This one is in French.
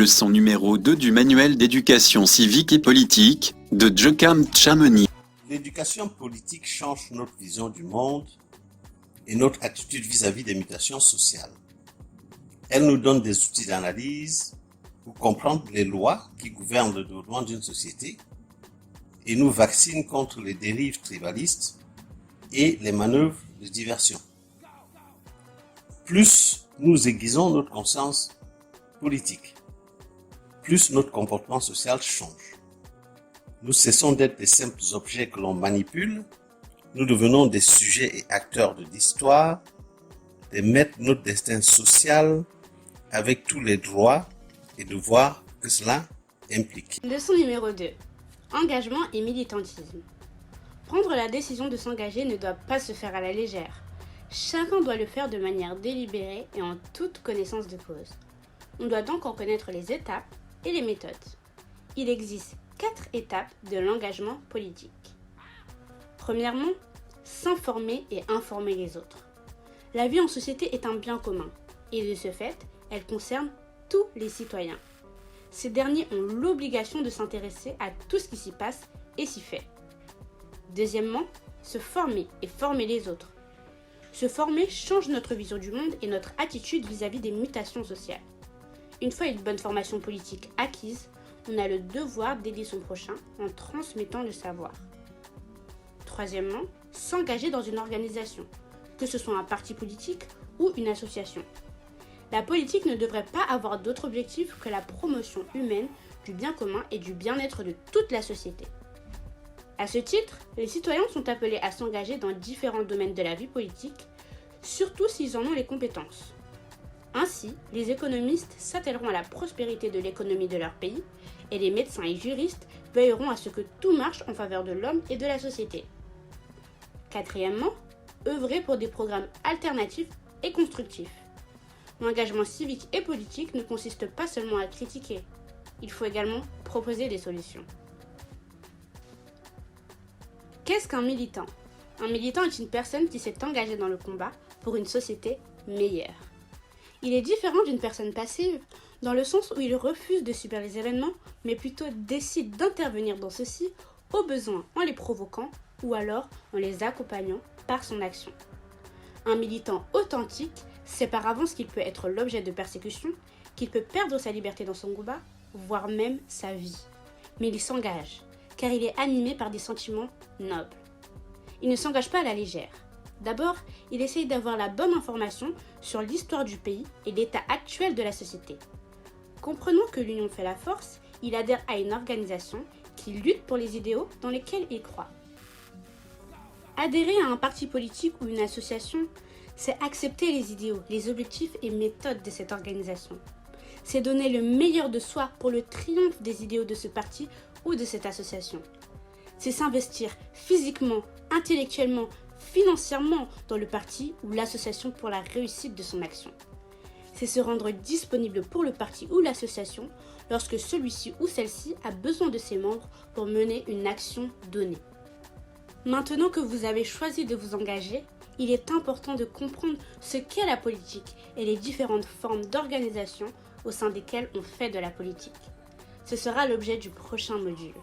leçon numéro 2 du manuel d'éducation civique et politique de Jokam Chameni. L'éducation politique change notre vision du monde et notre attitude vis-à-vis des mutations sociales. Elle nous donne des outils d'analyse pour comprendre les lois qui gouvernent le développement d'une société et nous vaccine contre les dérives tribalistes et les manœuvres de diversion. Plus nous aiguisons notre conscience politique, plus notre comportement social change. Nous cessons d'être des simples objets que l'on manipule, nous devenons des sujets et acteurs de l'histoire, des maîtres de notre destin social avec tous les droits et devoirs que cela implique. Leçon numéro 2. Engagement et militantisme. Prendre la décision de s'engager ne doit pas se faire à la légère. Chacun doit le faire de manière délibérée et en toute connaissance de cause. On doit donc en connaître les étapes et les méthodes. Il existe 4 étapes de l'engagement politique. Premièrement, s'informer et informer les autres. La vie en société est un bien commun et de ce fait, elle concerne tous les citoyens. Ces derniers ont l'obligation de s'intéresser à tout ce qui s'y passe et s'y fait. Deuxièmement, se former et former les autres. Se former change notre vision du monde et notre attitude vis-à-vis des mutations sociales. Une fois une bonne formation politique acquise, on a le devoir d'aider son prochain en transmettant le savoir. Troisièmement, s'engager dans une organisation, que ce soit un parti politique ou une association. La politique ne devrait pas avoir d'autre objectif que la promotion humaine du bien commun et du bien-être de toute la société. À ce titre, les citoyens sont appelés à s'engager dans différents domaines de la vie politique, surtout s'ils en ont les compétences. Ainsi, les économistes s'attelleront à la prospérité de l'économie de leur pays et les médecins et juristes veilleront à ce que tout marche en faveur de l'homme et de la société. Quatrièmement, œuvrer pour des programmes alternatifs et constructifs. L'engagement civique et politique ne consiste pas seulement à critiquer, il faut également proposer des solutions. Qu'est-ce qu'un militant ? Un militant est une personne qui s'est engagée dans le combat pour une société meilleure. Il est différent d'une personne passive, dans le sens où il refuse de subir les événements, mais plutôt décide d'intervenir dans ceux-ci au besoin en les provoquant ou alors en les accompagnant par son action. Un militant authentique sait par avance qu'il peut être l'objet de persécutions, qu'il peut perdre sa liberté dans son combat, voire même sa vie. Mais il s'engage, car il est animé par des sentiments nobles. Il ne s'engage pas à la légère. D'abord, il essaye d'avoir la bonne information sur l'histoire du pays et l'état actuel de la société. Comprenant que l'union fait la force, il adhère à une organisation qui lutte pour les idéaux dans lesquels il croit. Adhérer à un parti politique ou une association, c'est accepter les idéaux, les objectifs et méthodes de cette organisation. C'est donner le meilleur de soi pour le triomphe des idéaux de ce parti ou de cette association. C'est s'investir physiquement, intellectuellement, financièrement dans le parti ou l'association pour la réussite de son action. C'est se rendre disponible pour le parti ou l'association lorsque celui-ci ou celle-ci a besoin de ses membres pour mener une action donnée. Maintenant que vous avez choisi de vous engager, il est important de comprendre ce qu'est la politique et les différentes formes d'organisation au sein desquelles on fait de la politique. Ce sera l'objet du prochain module.